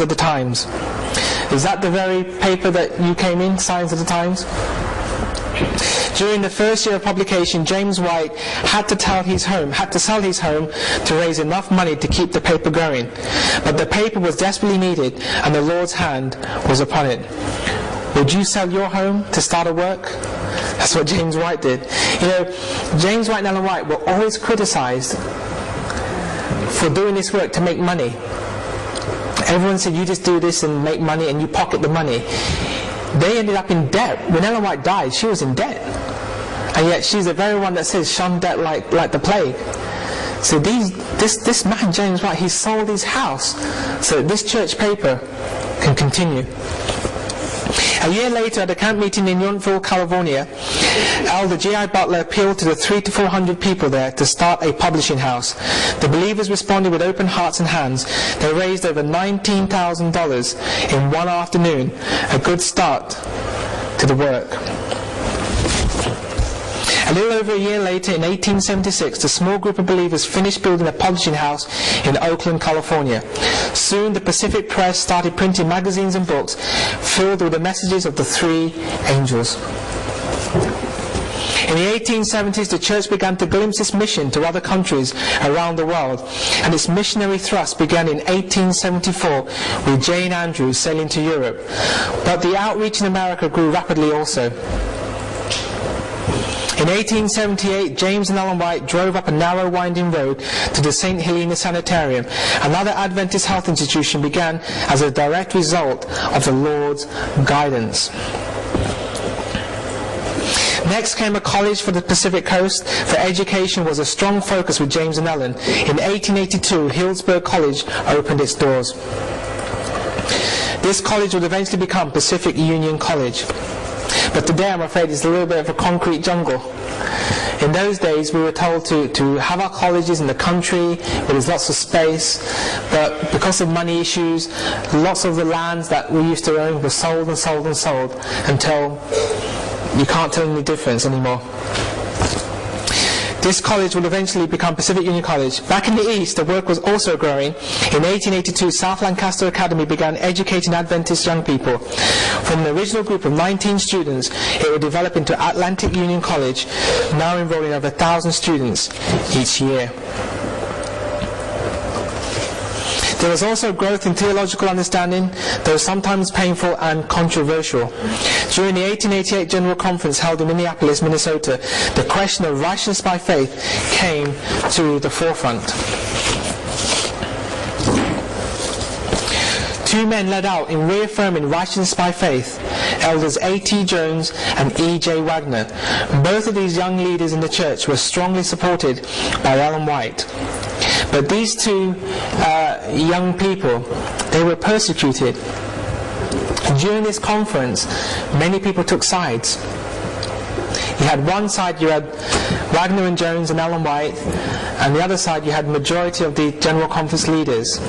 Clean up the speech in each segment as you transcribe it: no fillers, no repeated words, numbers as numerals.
of the Times. Is that the very paper that you came in, Signs of the Times? During the first year of publication, James White had to sell his home to raise enough money to keep the paper going. But the paper was desperately needed, and the Lord's hand was upon it. Would you sell your home to start a work? That's what James White did. You know, James White and Ellen White were always criticized for doing this work to make money. Everyone said, you just do this and make money and you pocket the money. They ended up in debt. When Ellen White died, she was in debt. And yet she's the very one that says, shun debt like the plague. So this man, James White, he sold his house so that this church paper can continue. A year later, at a camp meeting in Yountville, California, Elder G.I. Butler appealed to the 300 to 400 people there to start a publishing house. The believers responded with open hearts and hands. They raised over $19,000 in one afternoon, a good start to the work. A little over a year later, in 1876, the small group of believers finished building a publishing house in Oakland, California. Soon, the Pacific Press started printing magazines and books filled with the messages of the three angels. In the 1870s, the church began to glimpse its mission to other countries around the world, and its missionary thrust began in 1874 with Jane Andrews sailing to Europe. But the outreach in America grew rapidly also. In 1878, James and Ellen White drove up a narrow winding road to the St. Helena Sanitarium. Another Adventist health institution began as a direct result of the Lord's guidance. Next came a college for the Pacific Coast, for education was a strong focus with James and Ellen. In 1882, Hillsburg College opened its doors. This college would eventually become Pacific Union College. But today, I'm afraid, it's a little bit of a concrete jungle. In those days, we were told to have our colleges in the country where there's lots of space, but because of money issues, lots of the lands that we used to own were sold and sold and sold until you can't tell any difference anymore. This college would eventually become Pacific Union College. Back in the East, the work was also growing. In 1882, South Lancaster Academy began educating Adventist young people. From an original group of 19 students, it would develop into Atlantic Union College, now enrolling over 1,000 students each year. There was also growth in theological understanding, though sometimes painful and controversial. During the 1888 General Conference held in Minneapolis, Minnesota, the question of righteousness by faith came to the forefront. Two men led out in reaffirming righteousness by faith, Elders A.T. Jones and E.J. Wagner. Both of these young leaders in the church were strongly supported by Ellen White. But these two young people, they were persecuted. During this conference, many people took sides. You had one side, you had Wagner and Jones and Ellen White, and the other side you had the majority of the General Conference leaders.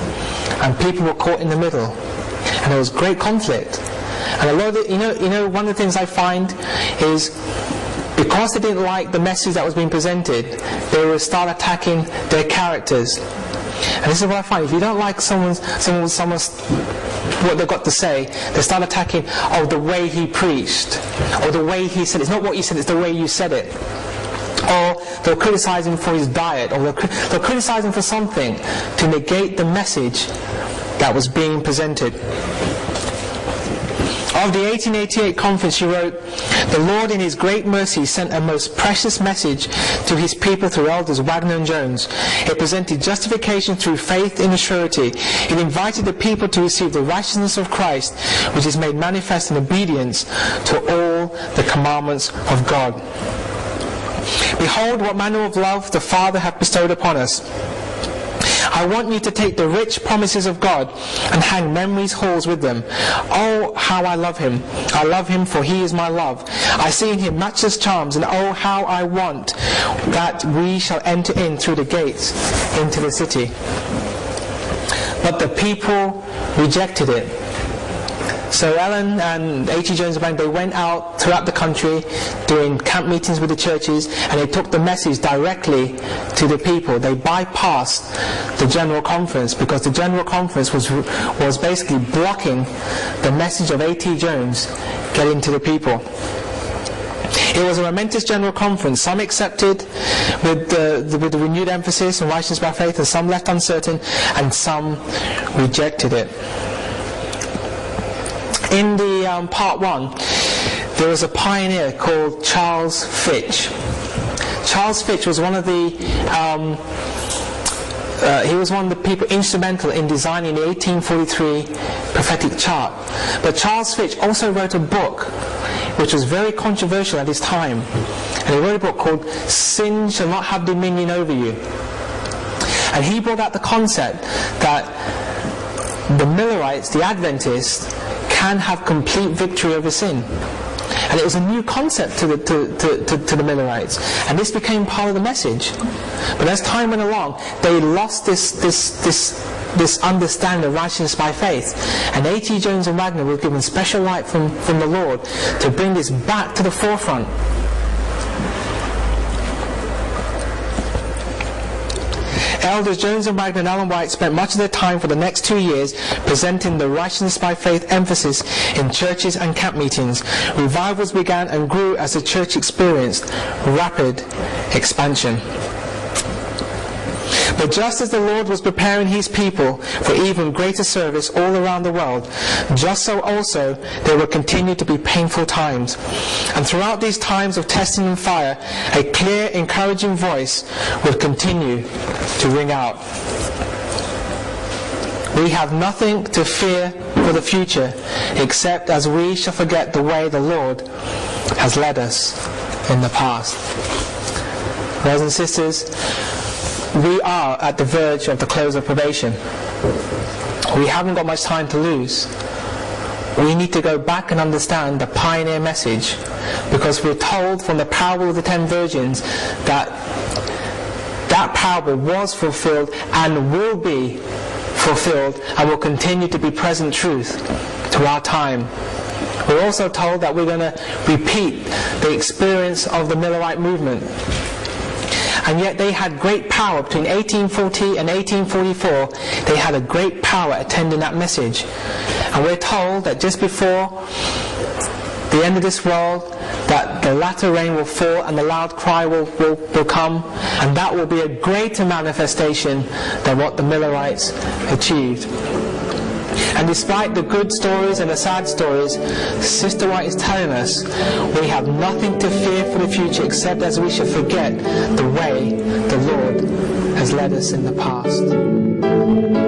And people were caught in the middle. And there was great conflict. And a lot of the, one of the things I find is, because they didn't like the message that was being presented, they would start attacking their characters. And this is what I find: if you don't like someone's what they've got to say, they start attacking, the way he preached, or the way he said it. It's not what you said, it's the way you said it. Or they'll criticize him for his diet, or they'll criticize him for something to negate the message that was being presented. Of the 1888 conference, she wrote, "The Lord in His great mercy sent a most precious message to His people through Elders Wagner and Jones. It presented justification through faith in a surety. It invited the people to receive the righteousness of Christ, which is made manifest in obedience to all the commandments of God. Behold what manner of love the Father hath bestowed upon us. I want you to take the rich promises of God and hang memory's halls with them. Oh, how I love Him. I love Him, for He is my love. I see in Him matchless charms, and oh, how I want that we shall enter in through the gates into the city." But the people rejected it. So Ellen and A.T. Jones and Wagner, they went out throughout the country doing camp meetings with the churches, and they took the message directly to the people. They bypassed the General Conference, because the General Conference was basically blocking the message of A.T. Jones getting to the people. It was a momentous General Conference. Some accepted with the renewed emphasis on righteousness by faith, and some left uncertain, and some rejected it. In the part 1, there was a pioneer called Charles Fitch. Charles Fitch was one of the people instrumental in designing the 1843 prophetic chart. But Charles Fitch also wrote a book which was very controversial at his time. And he wrote a book called Sin Shall Not Have Dominion Over You. And he brought out the concept that the Millerites, the Adventists, can have complete victory over sin. And it was a new concept to the Millerites, and this became part of the message. But as time went along, they lost this understanding of righteousness by faith, and A.T. Jones and Wagner were given special light from the Lord to bring this back to the forefront. Elders Jones and Wagner and Ellen White spent much of their time for the next 2 years presenting the righteousness by faith emphasis in churches and camp meetings. Revivals began and grew as the church experienced rapid expansion. But just as the Lord was preparing His people for even greater service all around the world, just so also there will continue to be painful times. And throughout these times of testing and fire, a clear, encouraging voice will continue to ring out. We have nothing to fear for the future, except as we shall forget the way the Lord has led us in the past. Brothers and sisters, we are at the verge of the close of probation. We haven't got much time to lose. We need to go back and understand the pioneer message, because we're told from the parable of the 10 virgins that that parable was fulfilled and will be fulfilled and will continue to be present truth to our time. We're also told that we're going to repeat the experience of the Millerite movement. And yet they had great power. Between 1840 and 1844, they had a great power attending that message. And we're told that just before the end of this world, that the latter rain will fall and the loud cry will come, and that will be a greater manifestation than what the Millerites achieved. And despite the good stories and the sad stories, Sister White is telling us we have nothing to fear for the future, except as we should forget the way the Lord has led us in the past.